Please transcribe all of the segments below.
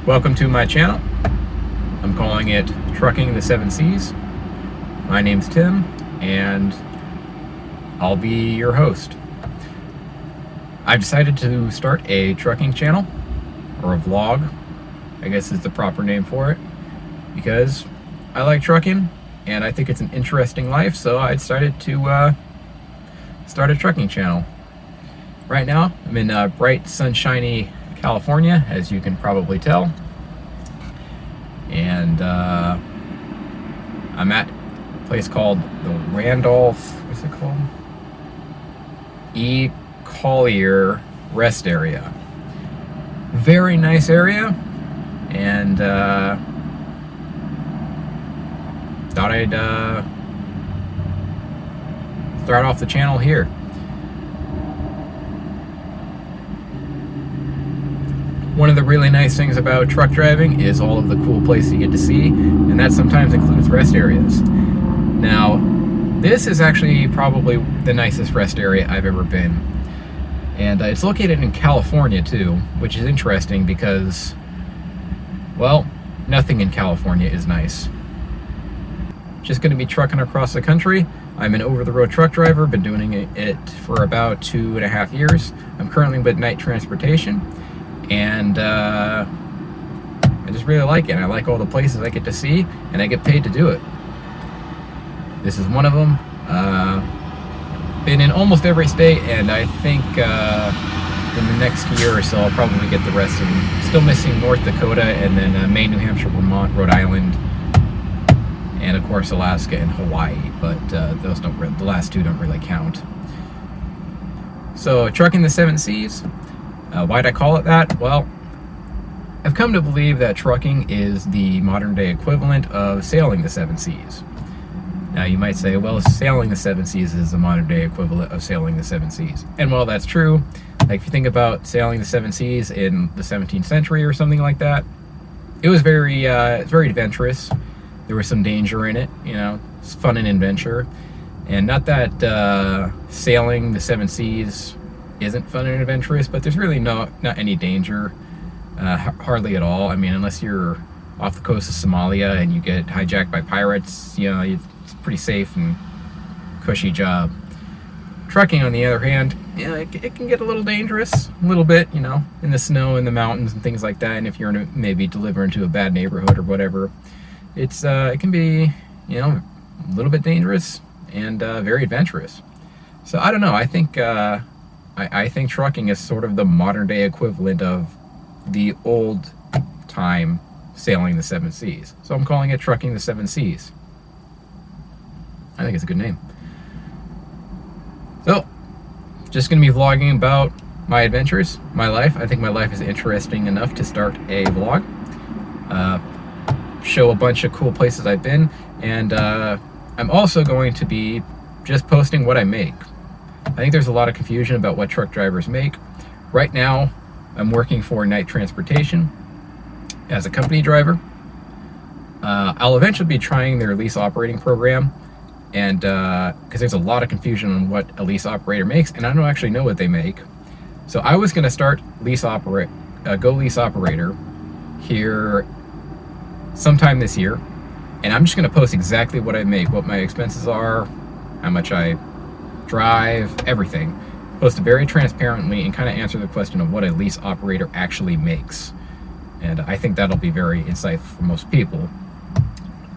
Welcome to my channel. I'm calling it Trucking the Seven Seas. My name's Tim, and I'll be your host. I've decided to start a trucking channel, or a vlog, I guess is the proper name for it, because I like trucking, and I think it's an interesting life, so I decided to start a trucking channel. Right now, I'm in bright, sunshiny California, as you can probably tell, and I'm at a place called the Randolph, what's it called? E. Collier Rest Area. Very nice area, and thought I'd start off the channel here. One of the really nice things about truck driving is all of the cool places you get to see, and that sometimes includes rest areas. Now, this is actually probably the nicest rest area I've ever been. And it's located in California too, which is interesting because, well, nothing in California is nice. Just going to be trucking across the country. I'm an over-the-road truck driver, been doing it for about 2.5 years. I'm currently with Knight Transportation. And I just really like it. I like all the places I get to see, and I get paid to do it. This is one of them. Been in almost every state, and I think in the next year or so I'll probably get the rest of them. Still missing North Dakota, and then Maine, New Hampshire, Vermont, Rhode Island, and of course Alaska and Hawaii. But those don't. The last two don't really count. So, trucking the seven seas. Why'd I call it that? Well, I've come to believe that trucking is the modern day equivalent of sailing the seven seas. Now you might say, well, sailing the seven seas is the modern day equivalent of sailing the seven seas. And while that's true, like if you think about sailing the seven seas in the 17th century or something like that, it was very adventurous. There was some danger in it, you know, it's fun and adventure. And not that sailing the seven seas isn't fun and adventurous, but there's really not any danger, hardly at all. I mean, unless you're off the coast of Somalia and you get hijacked by pirates, you know, it's a pretty safe and cushy job. Trucking, on the other hand, you know, it can get a little dangerous, a little bit, you know, in the snow, in the mountains, and things like that. And if you're maybe delivering to a bad neighborhood or whatever, it can be, you know, a little bit dangerous and very adventurous. So I don't know. I think I think trucking is sort of the modern day equivalent of the old time sailing the seven seas. So I'm calling it Trucking the Seven Seas. I think it's a good name. So, just going to be vlogging about my adventures, my life. I think my life is interesting enough to start a vlog. Show a bunch of cool places I've been, and I'm also going to be just posting what I make. I think there's a lot of confusion about what truck drivers make. Right now, I'm working for Knight Transportation as a company driver. I'll eventually be trying their lease operating program, and because there's a lot of confusion on what a lease operator makes, and I don't actually know what they make. So I was going to start Go Lease Operator here sometime this year, and I'm just going to post exactly what I make, what my expenses are, how much I drive, everything. Post it very transparently and kind of answer the question of what a lease operator actually makes. And I think that'll be very insightful for most people.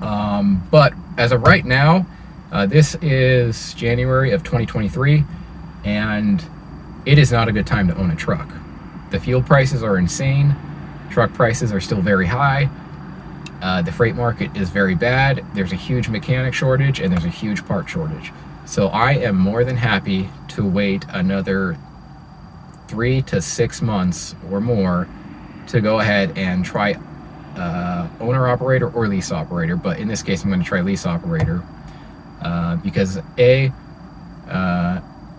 But as of right now, this is January of 2023, and it is not a good time to own a truck. The fuel prices are insane. Truck prices are still very high. The freight market is very bad. There's a huge mechanic shortage, and there's a huge part shortage. So I am more than happy to wait another 3 to 6 months or more to go ahead and try owner-operator or lease operator. But in this case, I'm going to try lease operator because I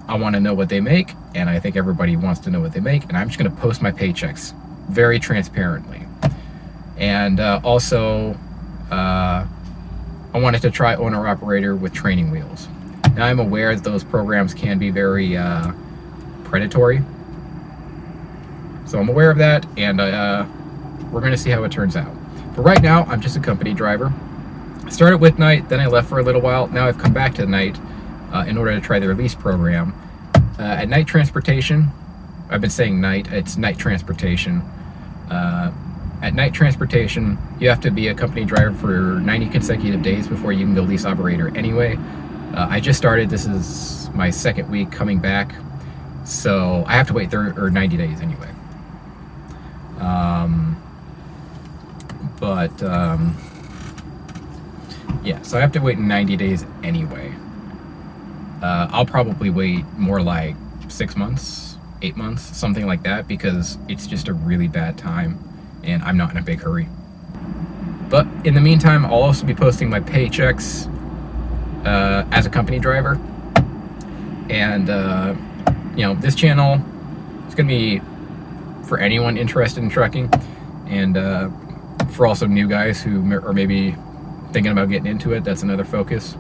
want to know what they make, and I think everybody wants to know what they make, and I'm just going to post my paychecks very transparently. And also, I wanted to try owner-operator with training wheels. Now, I'm aware that those programs can be very predatory, so I'm aware of that, and we're going to see how it turns out. But right now, I'm just a company driver. I started with night, then I left for a little while. Now I've come back to the night in order to try the release program. At night transportation, I've been saying night, it's night transportation. At night transportation, you have to be a company driver for 90 consecutive days before you can go lease operator anyway. I just started, this is my second week coming back, so I have to wait 90 days anyway. Yeah, so I have to wait 90 days anyway. I'll probably wait more like 6 months, 8 months, something like that, because it's just a really bad time and I'm not in a big hurry. But in the meantime, I'll also be posting my paychecks as a company driver. And, you know, this channel is going to be for anyone interested in trucking, and for also new guys who are maybe thinking about getting into it. That's another focus.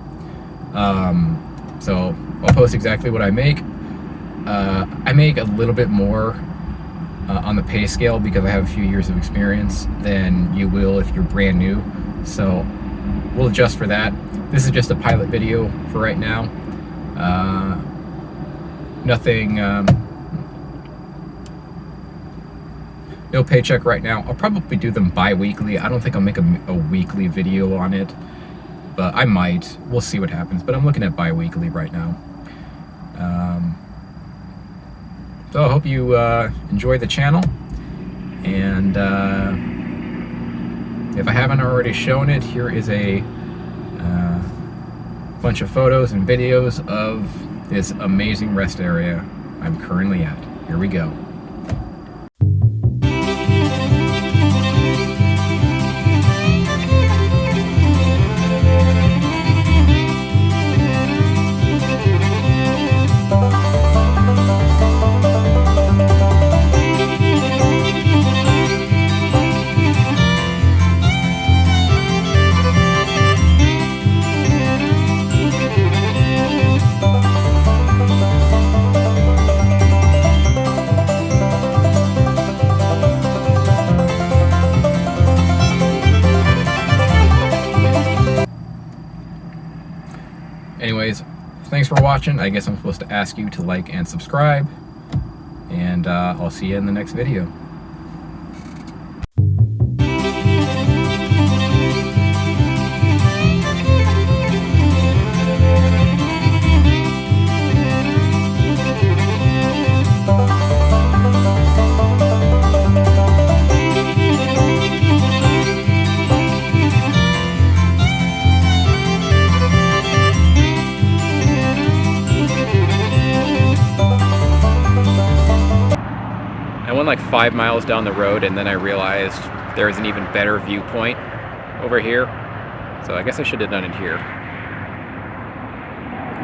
So I'll post exactly what I make. I make a little bit more on the pay scale because I have a few years of experience than you will if you're brand new. So we'll adjust for that. This is just a pilot video for right now. Nothing, no paycheck right now. I'll probably do them bi-weekly. I don't think I'll make a weekly video on it, but I might. We'll see what happens. But I'm looking at bi-weekly right now. So I hope you enjoy the channel, and if I haven't already shown it, here is a bunch of photos and videos of this amazing rest area I'm currently at. Here we go. Anyways, thanks for watching. I guess I'm supposed to ask you to like and subscribe, and I'll see you in the next video. I went like 5 miles down the road, and then I realized there is an even better viewpoint over here. So I guess I should have done it here.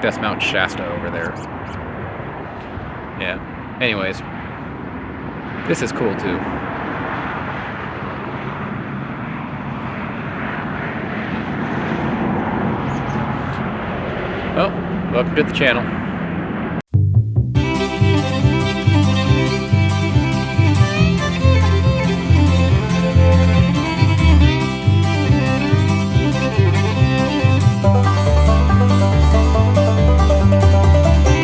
That's Mount Shasta over there. Yeah. Anyways, this is cool too. Well, welcome to the channel.